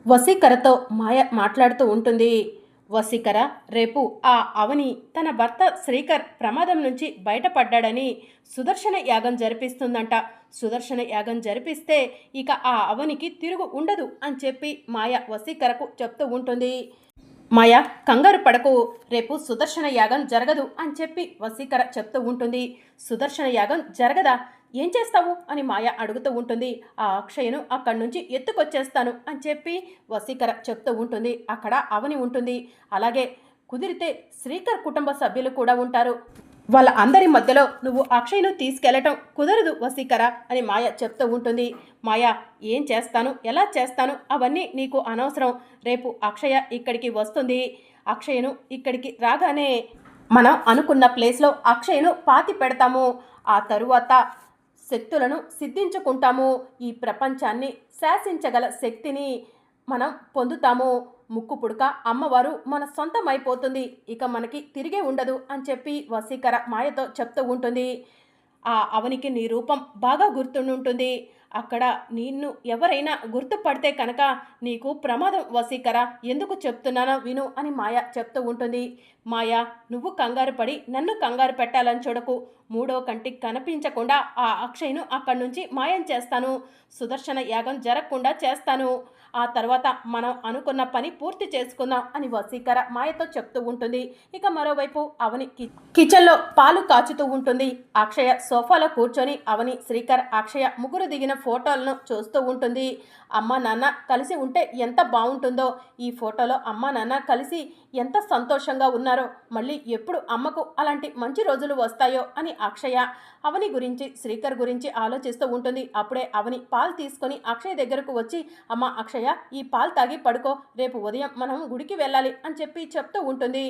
వసీకరతో మాయ మాట్లాడుతూ ఉంటుంది. వసీకర, రేపు ఆ అవని తన భర్త శ్రీకర్ ప్రమాదం నుంచి బయటపడ్డాడని సుదర్శన యాగం జరిపిస్తుందంట. సుదర్శన యాగం జరిపిస్తే ఇక ఆ అవనికి తిరుగు ఉండదు అని చెప్పి మాయ వసీకరకు చెప్తూ ఉంటుంది. మాయ, కంగారు పడకు, రేపు సుదర్శన యాగం జరగదు అని చెప్పి వసీకర చెప్తూ ఉంటుంది. సుదర్శన యాగం జరగదా? ఏం చేస్తావు అని మాయ అడుగుతూ ఉంటుంది. ఆ అక్షయను అక్కడి నుంచి ఎత్తుకొచ్చేస్తాను అని చెప్పి వసీకర చెప్తూ ఉంటుంది. అక్కడ అవని ఉంటుంది. అలాగే కుదిరితే శ్రీకర్ కుటుంబ సభ్యులు కూడా ఉంటారు. వాళ్ళ అందరి మధ్యలో నువ్వు అక్షయ్ను తీసుకెళ్లటం కుదరదు వసీకర అని మాయ చెప్తూ ఉంటుంది. మాయ, ఏం చేస్తాను, ఎలా చేస్తాను అవన్నీ నీకు అనవసరం. రేపు అక్షయ ఇక్కడికి వస్తుంది. అక్షయను ఇక్కడికి రాగానే మనం అనుకున్న ప్లేస్లో అక్షయను పాతి పెడతాము. ఆ తరువాత శక్తులను సిద్ధించుకుంటాము. ఈ ప్రపంచాన్ని శాసించగల శక్తిని మనం పొందుతాము. ముక్కు పుడక అమ్మవారు మన సొంతం అయిపోతుంది. ఇక మనకి తిరిగే ఉండదు అని చెప్పి వసీకర మాయతో చెప్తూ ఉంటుంది. ఆ అవనికి నీ రూపం బాగా గుర్తుంటుంది. అక్కడ నిన్ను ఎవరైనా గుర్తుపడితే కనుక నీకు ప్రమాదం వసీకర. ఎందుకు చెప్తున్నానో విను అని మాయ చెప్తూ ఉంటుంది. మాయ, నువ్వు కంగారు పడి నన్ను కంగారు పెట్టాలని చూడకు. మూడో కంటికి కనిపించకుండా ఆ అక్షయ్ను అక్కడి నుంచి మాయం చేస్తాను. సుదర్శన యాగం జరగకుండా చేస్తాను. ఆ తర్వాత మనం అనుకున్న పని పూర్తి చేసుకుందాం అని వసీకర మాయతో చెప్తూ ఉంటుంది. ఇక మరోవైపు అవని కిచెన్లో పాలు కాచుతూ ఉంటుంది. అక్షయ సోఫాలో కూర్చొని అవని, శ్రీకర్, అక్షయ ముగ్గురు దిగిన ఫోటోలను చూస్తూ ఉంటుంది. అమ్మ నాన్న కలిసి ఉంటే ఎంత బాగుంటుందో. ఈ ఫోటోలో అమ్మ నాన్న కలిసి ఎంత సంతోషంగా ఉన్నారో. మళ్ళీ ఎప్పుడు అమ్మకు అలాంటి మంచి రోజులు వస్తాయో అని అక్షయ అవని గురించి, శ్రీకర్ గురించి ఆలోచిస్తూ ఉంటుంది. అప్పుడే అవని పాలు తీసుకొని అక్షయ్ దగ్గరకు వచ్చి, అమ్మ అక్షయ, ఈ పాలు తాగి పడుకో, రేపు ఉదయం మనం గుడికి వెళ్ళాలి అని చెప్పి చెప్తూ ఉంటుంది.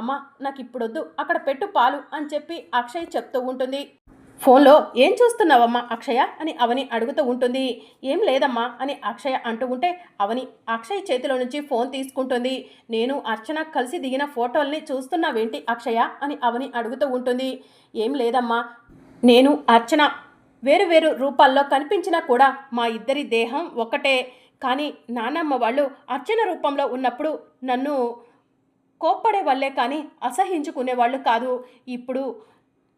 అమ్మ, నాకు ఇప్పుడొద్దు, అక్కడ పెట్టు పాలు అని చెప్పి అక్షయ్ చెప్తూ ఉంటుంది. ఫోన్లో ఏం చూస్తున్నావమ్మా అక్షయ అని అవని అడుగుతూ ఉంటుంది. ఏం లేదమ్మా అని అక్షయ అంటూ ఉంటే అవని అక్షయ్ చేతిలో నుంచి ఫోన్ తీసుకుంటుంది. నేను అర్చన కలిసి దిగిన ఫోటోల్ని చూస్తున్నావేంటి అక్షయ అని అవని అడుగుతూ ఉంటుంది. ఏం లేదమ్మా, నేను అర్చన వేరు వేరు రూపాల్లో కనిపించినా కూడా మా ఇద్దరి దేహం ఒకటే. కానీ నానమ్మ వాళ్ళు అర్చన రూపంలో ఉన్నప్పుడు నన్ను కోప్పడే వాళ్ళే కానీ అసహించుకునేవాళ్ళు కాదు. ఇప్పుడు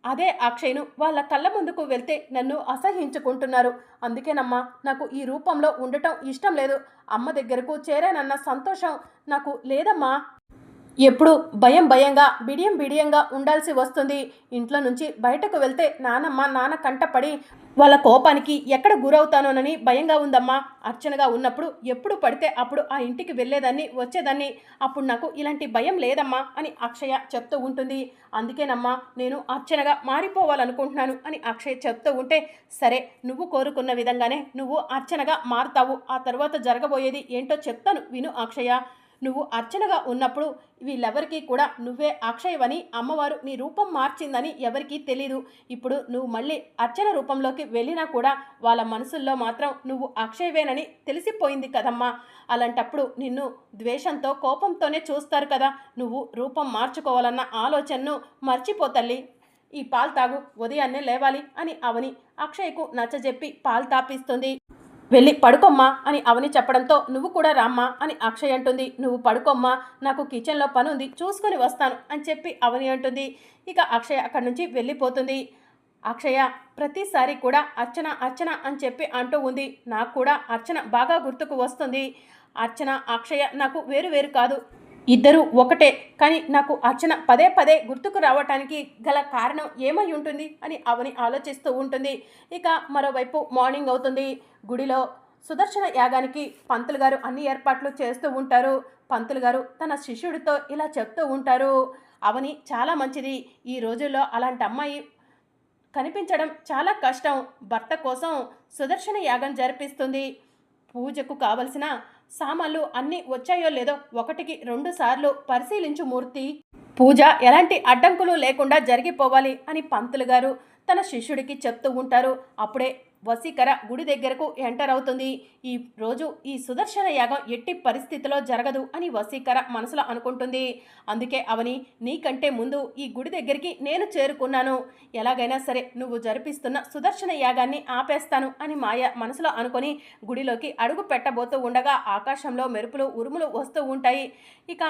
అదే అక్షయ్ను వాళ్ళ కళ్ళ ముందుకు వెళ్తే నన్ను అసహించుకుంటున్నారు. అందుకేనమ్మా నాకు ఈ రూపంలో ఉండటం ఇష్టం లేదు. అమ్మ దగ్గరకు చేరానన్న సంతోషం నాకు లేదమ్మా. ఎప్పుడు భయంగా బిడియంగా ఉండాల్సి వస్తుంది. ఇంట్లో నుంచి బయటకు వెళ్తే నాన్న కంటపడి వాళ్ళ కోపానికి ఎక్కడ గురవుతానోనని భయంగా ఉందమ్మా. అర్చనగా ఉన్నప్పుడు ఎప్పుడు పడితే అప్పుడు ఆ ఇంటికి వెళ్ళేదాన్ని, వచ్చేదాన్ని. అప్పుడు నాకు ఇలాంటి భయం లేదమ్మా అని అక్షయ చెప్తూ ఉంటుంది. అందుకేనమ్మా నేను అర్చనగా మారిపోవాలనుకుంటున్నాను అని అక్షయ్ చెప్తూ ఉంటే, సరే, నువ్వు కోరుకున్న విధంగానే నువ్వు అర్చనగా మారుతావు. ఆ తర్వాత జరగబోయేది ఏంటో చెప్తాను విను అక్షయ. నువ్వు అర్చనగా ఉన్నప్పుడు వీళ్ళెవరికీ కూడా నువ్వే అక్షయవని అమ్మవారు నీ రూపం మార్చిందని ఎవరికీ తెలీదు. ఇప్పుడు నువ్వు మళ్ళీ అర్చన రూపంలోకి వెళ్ళినా కూడా వాళ్ళ మనసుల్లో మాత్రం నువ్వు అక్షయవేనని తెలిసిపోయింది కదమ్మా. అలాంటప్పుడు నిన్ను ద్వేషంతో, కోపంతోనే చూస్తారు కదా. నువ్వు రూపం మార్చుకోవాలన్న ఆలోచనను మర్చిపోతల్లి. ఈ పాలు తాగు, ఉదయాన్నే లేవాలి అని అవని అక్షయ్కు నచ్చజెప్పి పాలు తాపిస్తుంది. వెళ్ళి పడుకోమ్మా అని అవని చెప్పడంతో, నువ్వు కూడా రామ్మా అని అక్షయ్ అంటుంది. నువ్వు పడుకోమ్మా, నాకు కిచెన్లో పని ఉంది, చూసుకొని వస్తాను అని చెప్పి అవని అంటుంది. ఇక అక్షయ అక్కడి నుంచి వెళ్ళిపోతుంది. అక్షయ ప్రతిసారి కూడా అర్చన అని చెప్పి అంటూ ఉంది. నాకు కూడా అర్చన బాగా గుర్తుకు వస్తుంది. అర్చన, అక్షయ నాకు వేరు కాదు, ఇద్దరు ఒకటే. కానీ నాకు అర్చన పదే గుర్తుకు రావటానికి గల కారణం ఏమై ఉంటుంది అని అవని ఆలోచిస్తూ ఉంటుంది. ఇక మరోవైపు మార్నింగ్ అవుతుంది. గుడిలో సుదర్శన యాగానికి పంతులు గారు అన్ని ఏర్పాట్లు చేస్తూ ఉంటారు. పంతులు గారు తన శిష్యుడితో ఇలా చెప్తూ ఉంటారు. అవని చాలా మంచిది. ఈ రోజుల్లో అలాంటి అమ్మాయి కనిపించడం చాలా కష్టం. భర్త కోసం సుదర్శన యాగం జరిపిస్తుంది. పూజకు కావలసిన సామాన్లు అన్నీ వచ్చాయో లేదో 1-2 సార్లు పరిశీలించు మూర్తి. పూజ ఎలాంటి అడ్డంకులు లేకుండా జరిగిపోవాలి అని పంతులు గారు తన శిష్యుడికి చెప్తూ ఉంటారు. అప్పుడే వసీకర గుడి దగ్గరకు ఎంటర్ అవుతుంది. ఈ రోజు ఈ సుదర్శన యాగం ఎట్టి పరిస్థితిలో జరగదు అని వసీకర మనసులో అనుకుంటుంది. అందుకే అవని, నీకంటే ముందు ఈ గుడి దగ్గరికి నేను చేరుకున్నాను, ఎలాగైనా సరే నువ్వు జరిపిస్తున్న సుదర్శన యాగాన్ని ఆపేస్తాను అని మాయ మనసులో అనుకొని గుడిలోకి అడుగు పెట్టబోతూ ఉండగా ఆకాశంలో మెరుపులు ఉరుములు వస్తూ ఉంటాయి. ఇక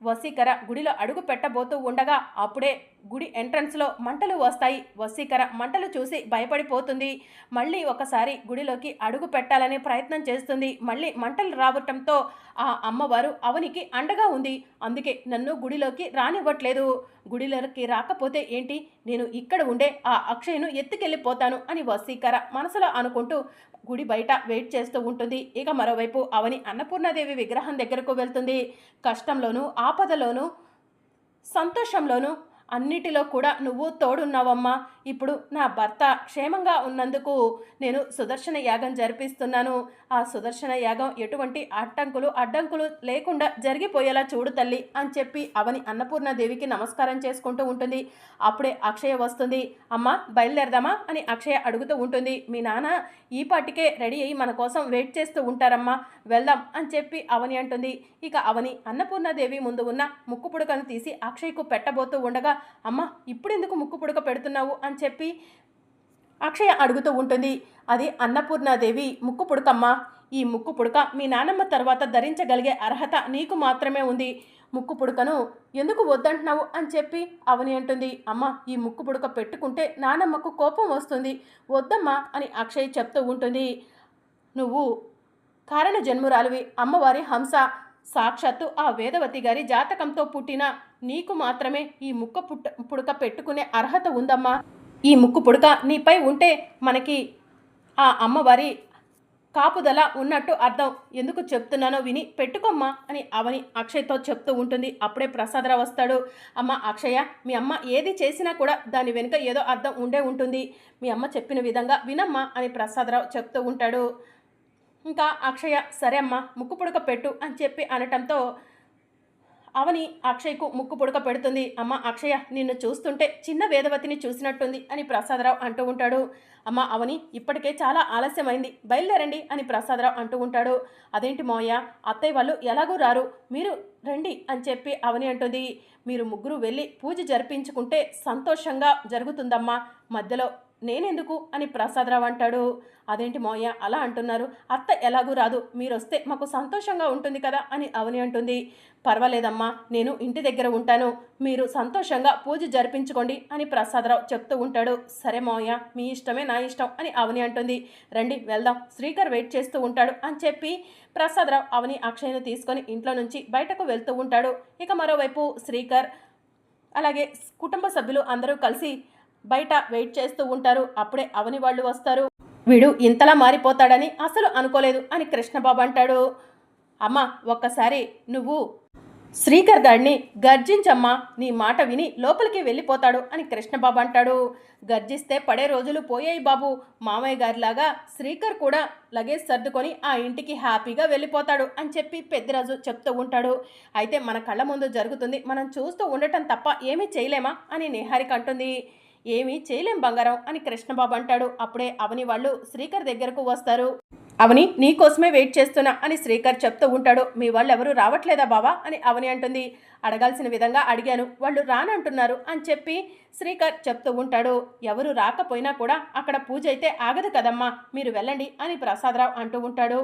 వసీకర గుడిలో అడుగు పెట్టబోతూ ఉండగా అప్పుడే గుడి ఎంట్రన్స్లో మంటలు వస్తాయి. వసీకర మంటలు చూసి భయపడిపోతుంది. మళ్ళీ ఒకసారి గుడిలోకి అడుగు పెట్టాలనే ప్రయత్నం చేస్తుంది. మళ్ళీ మంటలు రావటంతో ఆ అమ్మవారు అవనికి అండగా ఉంది. అందుకే నన్ను గుడిలోకి రానివ్వట్లేదు. గుడిలోకి రాకపోతే ఏంటి, నేను ఇక్కడ ఉండే ఆ అక్షయ్ను ఎత్తుకెళ్ళిపోతాను అని వసీకర మనసులో అనుకుంటూ గుడి బయట వెయిట్ చేస్తూ ఉంటుంది. ఇక మరోవైపు అవని అన్నపూర్ణాదేవి విగ్రహం దగ్గరకు వెళ్తుంది. కష్టంలోనూ ఆపదలోనూ సంతోషంలోనూ అన్నిటిలో కూడా నువ్వు తోడున్నావమ్మా. ఇప్పుడు నా భర్త క్షేమంగా ఉన్నందుకు నేను సుదర్శన యాగం జరిపిస్తున్నాను. ఆ సుదర్శన యాగం ఎటువంటి అడ్డంకులు లేకుండా జరిగిపోయేలా చూడు తల్లి అని చెప్పి అవని అన్నపూర్ణాదేవికి నమస్కారం చేసుకుంటూ ఉంటుంది. అప్పుడే అక్షయ వస్తుంది. అమ్మ బయలుదేరదామా అని అక్షయ అడుగుతూ ఉంటుంది. మీ నాన్న ఈ పాటికే రెడీ అయ్యి మన కోసం వెయిట్ చేస్తూ ఉంటారమ్మా, వెళ్దాం అని చెప్పి అవని అంటుంది. ఇక అవని అన్నపూర్ణాదేవి ముందు ఉన్న ముక్కు పుడకను తీసి అక్షయ్కు పెట్టబోతూ ఉండగా, అమ్మ ఇప్పుడెందుకు ముక్కు పుడక పెడుతున్నావు అని చెప్పి అక్షయ అడుగుతూ ఉంటుంది. అది అన్నపూర్ణాదేవి ముక్కు పుడకమ్మ. ఈ ముక్కు పుడక మీ నానమ్మ తర్వాత ధరించగలిగే అర్హత నీకు మాత్రమే ఉంది. ముక్కు పుడకను ఎందుకు వద్దంటున్నావు అని చెప్పి అవని అంటుంది. అమ్మ ఈ ముక్కు పుడక పెట్టుకుంటే నానమ్మకు కోపం వస్తుంది, వద్దమ్మా అని అక్షయ్ చెప్తూ ఉంటుంది. నువ్వు కారణ జన్మురాలివి, అమ్మవారి హంస, సాక్షాత్తు ఆ వేదవతి గారి జాతకంతో పుట్టిన నీకు మాత్రమే ఈ ముక్కు పుడక పెట్టుకునే అర్హత ఉందమ్మా. ఈ ముక్కు పుడక నీపై ఉంటే మనకి ఆ అమ్మవారి కాపుదల ఉన్నట్టు అర్థం. ఎందుకు చెప్తున్నానో విని పెట్టుకోమ్మా అని అవని అక్షయ్తో చెప్తూ ఉంటుంది. అప్పుడే ప్రసాదరావు వస్తాడు. అమ్మ అక్షయ, మీ అమ్మ ఏది చేసినా కూడా దాని వెనుక ఏదో అర్థం ఉండే ఉంటుంది. మీ అమ్మ చెప్పిన విధంగా వినమ్మా అని ప్రసాదరావు చెప్తూ ఉంటాడు. ఇంకా అక్షయ సరే అమ్మ ముక్కు పుడక పెట్టు అని చెప్పి అనటంతో అవని అక్షయ్కు ముక్కు పుడక పెడుతుంది. అమ్మ అక్షయ, నిన్ను చూస్తుంటే చిన్న వేదవతిని చూసినట్టుంది అని ప్రసాదరావు అంటూ ఉంటాడు. అమ్మ అవని ఇప్పటికే చాలా ఆలస్యమైంది, బయలుదేరండి అని ప్రసాదరావు అంటూ ఉంటాడు. అదేంటి మోయ, అత్తయ్య వాళ్ళు ఎలాగూ రారు, మీరు రండి అని చెప్పి అవని అంటుంది. మీరు ముగ్గురు వెళ్ళి పూజ జరిపించుకుంటే సంతోషంగా జరుగుతుందమ్మా, మధ్యలో నేనెందుకు అని ప్రసాదరావు అంటాడు. అదేంటి మోయ అలా అంటున్నారు, అత్త ఎలాగూ రాదు, మీరొస్తే మాకు సంతోషంగా ఉంటుంది కదా అని అవని అంటుంది. పర్వాలేదమ్మా, నేను ఇంటి దగ్గర ఉంటాను, మీరు సంతోషంగా పూజ జరిపించుకోండి అని ప్రసాదరావు చెప్తూ ఉంటాడు. సరే మోయ, మీ ఇష్టమే నా ఇష్టం అని అవని అంటుంది. రండి వెళ్దాం, శ్రీకర్ వెయిట్ చేస్తూ ఉంటాడు అని చెప్పి ప్రసాదరావు అవని అక్షయ్ను తీసుకొని ఇంట్లో నుంచి బయటకు వెళ్తూ ఉంటాడు. ఇక మరోవైపు శ్రీకర్ అలాగే కుటుంబ సభ్యులు అందరూ కలిసి బయట వెయిట్ చేస్తూ ఉంటారు. అప్పుడే అవని వాళ్ళు వస్తారు. వీడు ఇంతలా మారిపోతాడని అసలు అనుకోలేదు అని కృష్ణబాబు అంటాడు. అమ్మ ఒక్కసారి నువ్వు శ్రీకర్ గారిని గర్జించమ్మా, నీ మాట విని లోపలికి వెళ్ళిపోతాడు అని కృష్ణబాబు అంటాడు. గర్జిస్తే పడే రోజులు పోయాయి బాబు, మామయ్య గారిలాగా శ్రీకర్ కూడా లగేజ్ సర్దుకొని ఆ ఇంటికి హ్యాపీగా వెళ్ళిపోతాడు అని చెప్పి పెద్దిరాజు చెప్తూ ఉంటాడు. అయితే మన కళ్ళ ముందు జరుగుతుంది, మనం చూస్తూ ఉండటం తప్ప ఏమీ చేయలేమా అని నిహారిక అంటుంది. ఏమీ చేయలేం బంగారం అని కృష్ణబాబు అంటాడు. అప్పుడే అవని వాళ్ళు శ్రీకర్ దగ్గరకు వస్తారు. అవని నీకోసమే వెయిట్ చేస్తున్నా అని శ్రీకర్ చెప్తూ ఉంటాడు. మీ వాళ్ళు ఎవరు రావట్లేదా బావా అని అవని అంటుంది. అడగాల్సిన విధంగా అడిగాను, వాళ్ళు రానంటున్నారు అని చెప్పి శ్రీకర్ చెప్తూ ఉంటాడు. ఎవరు రాకపోయినా కూడా అక్కడ పూజ అయితే ఆగదు కదమ్మా, మీరు వెళ్ళండి అని ప్రసాదరావు అంటూ ఉంటాడు.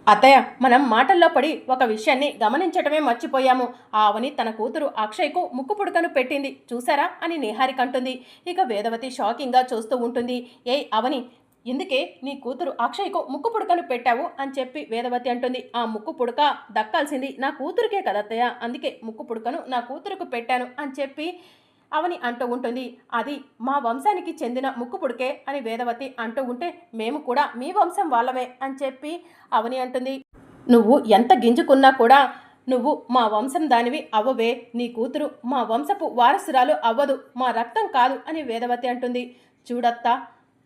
అత్తయ్య, మనం మాటల్లో పడి ఒక విషయాన్ని గమనించటమే మర్చిపోయాము. ఆ అవని తన కూతురు అక్షయ్కు ముక్కు పుడకను పెట్టింది చూసారా అని నిహారిక అంటుంది. ఇక వేదవతి షాకింగ్గా చూస్తూ ఉంటుంది. ఏయ్ అవని, ఎందుకే నీ కూతురు అక్షయ్కు ముక్కు పుడకను పెట్టావు అని చెప్పి వేదవతి అంటుంది. ఆ ముక్కు పుడక దక్కాల్సింది నా కూతురికే కదత్తయ్య, అందుకే ముక్కు పుడకను నా కూతురుకు పెట్టాను అని చెప్పి అవని అంటూ ఉంటుంది. అది మా వంశానికి చెందిన ముక్కు పుడకే అని వేదవతి అంటూ ఉంటే, మేము కూడా మీ వంశం వాళ్ళమే అని చెప్పి అవని అంటుంది. నువ్వు ఎంత గింజుకున్నా కూడా నువ్వు మా వంశం దానివి అవ్వవే, నీ కూతురు మా వంశపు వారసురాలు అవ్వదు, మా రక్తం కాదు అని వేదవతి అంటుంది. చూడత్తా,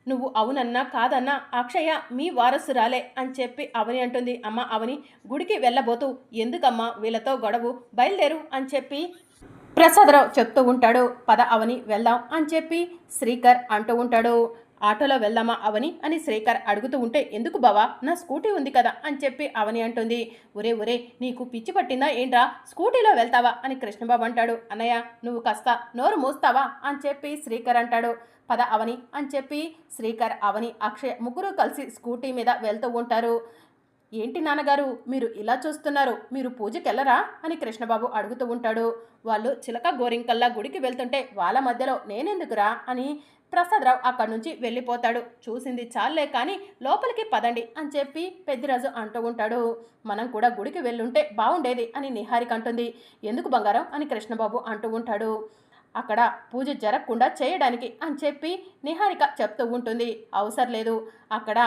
నువ్వు అవునన్నా కాదన్నా అక్షయ మీ వారసురాలే అని చెప్పి అవని అంటుంది. అమ్మ అవని, గుడికి వెళ్ళబోతూ ఎందుకమ్మా వీళ్ళతో గొడవు, బయలుదేరు అని చెప్పి ప్రసాదరావు చెప్తూ ఉంటాడు. పద అవని వెళ్దాం అని చెప్పి శ్రీకర్ అంటూ ఉంటాడు. ఆటోలో వెళ్దామా అవని అని శ్రీకర్ అడుగుతూ ఉంటే, ఎందుకు బావా, నా స్కూటీ ఉంది కదా అని చెప్పి అవని అంటుంది. ఒరే ఒరే, నీకు పిచ్చి పట్టిందా ఏంట్రా, స్కూటీలో వెళ్తావా అని కృష్ణబాబు అంటాడు. అన్నయ్య, నువ్వు కాస్త నోరు మూస్తావా అని చెప్పి శ్రీకర్ అంటాడు. పద అవని అని చెప్పి శ్రీకర్, అవని, అక్షయ్ ముగ్గురు కలిసి స్కూటీ మీద వెళ్తూ ఉంటారు. ఏంటి నాన్నగారు మీరు ఇలా చూస్తున్నారు, మీరు పూజకెళ్ళరా అని కృష్ణబాబు అడుగుతూ ఉంటాడు. వాళ్ళు చిలక గోరింకల్లా గుడికి వెళ్తుంటే వాళ్ళ మధ్యలో నేనెందుకురా అని ప్రసాదరావు అక్కడి నుంచి వెళ్ళిపోతాడు. చూసింది చాలే కానీ లోపలికి పదండి అని చెప్పి పెద్దిరాజు అంటూ ఉంటాడు. మనం కూడా గుడికి వెళ్ళుంటే బాగుండేది అని నిహారిక అంటుంది. ఎందుకు బంగారం అని కృష్ణబాబు అంటూ ఉంటాడు. అక్కడ పూజ జరగకుండా చేయడానికి అని చెప్పి నిహారిక చెప్తూ ఉంటుంది. అవసరం లేదు, అక్కడ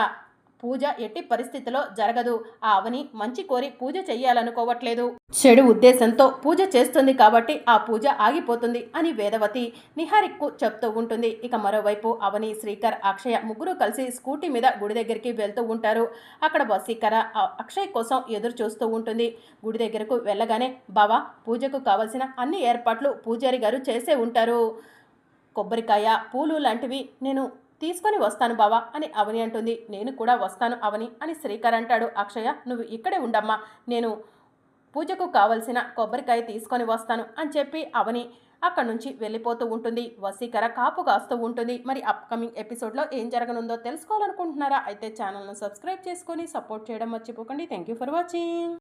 పూజ ఎట్టి పరిస్థితిలో జరగదు. ఆ అవని మంచి కోరి పూజ చెయ్యాలనుకోవట్లేదు, చెడు ఉద్దేశంతో పూజ చేస్తుంది కాబట్టి ఆ పూజ ఆగిపోతుంది అని వేదవతి నిహారిక్కు చెప్తూ ఉంటుంది. ఇక మరోవైపు అవని, శ్రీకర్, అక్షయ ముగ్గురు కలిసి స్కూటీ మీద గుడి దగ్గరికి వెళ్తూ ఉంటారు. అక్కడ వసీకర అక్షయ్ కోసం ఎదురు చూస్తూ ఉంటుంది. గుడి దగ్గరకు వెళ్ళగానే, బావా, పూజకు కావలసిన అన్ని ఏర్పాట్లు పూజారి గారు చేసే ఉంటారు. కొబ్బరికాయ, పూలు లాంటివి నేను తీసుకొని వస్తాను బావా అని అవని అంటుంది. నేను కూడా వస్తాను అవని అని శ్రీకర్ అంటాడు. అక్షయ, నువ్వు ఇక్కడే ఉండమ్మా, నేను పూజకు కావలసిన కొబ్బరికాయ తీసుకొని వస్తాను అని చెప్పి అవని అక్కడి నుంచి వెళ్ళిపోతూ ఉంటుంది. వసీకర కాపు కాస్తూ ఉంటుంది. మరి అప్కమింగ్ ఎపిసోడ్లో ఏం జరగనుందో తెలుసుకోవాలనుకుంటున్నారా? అయితే ఛానల్ను సబ్స్క్రైబ్ చేసుకొని సపోర్ట్ చేయడం మర్చిపోకండి. Thank you for watching.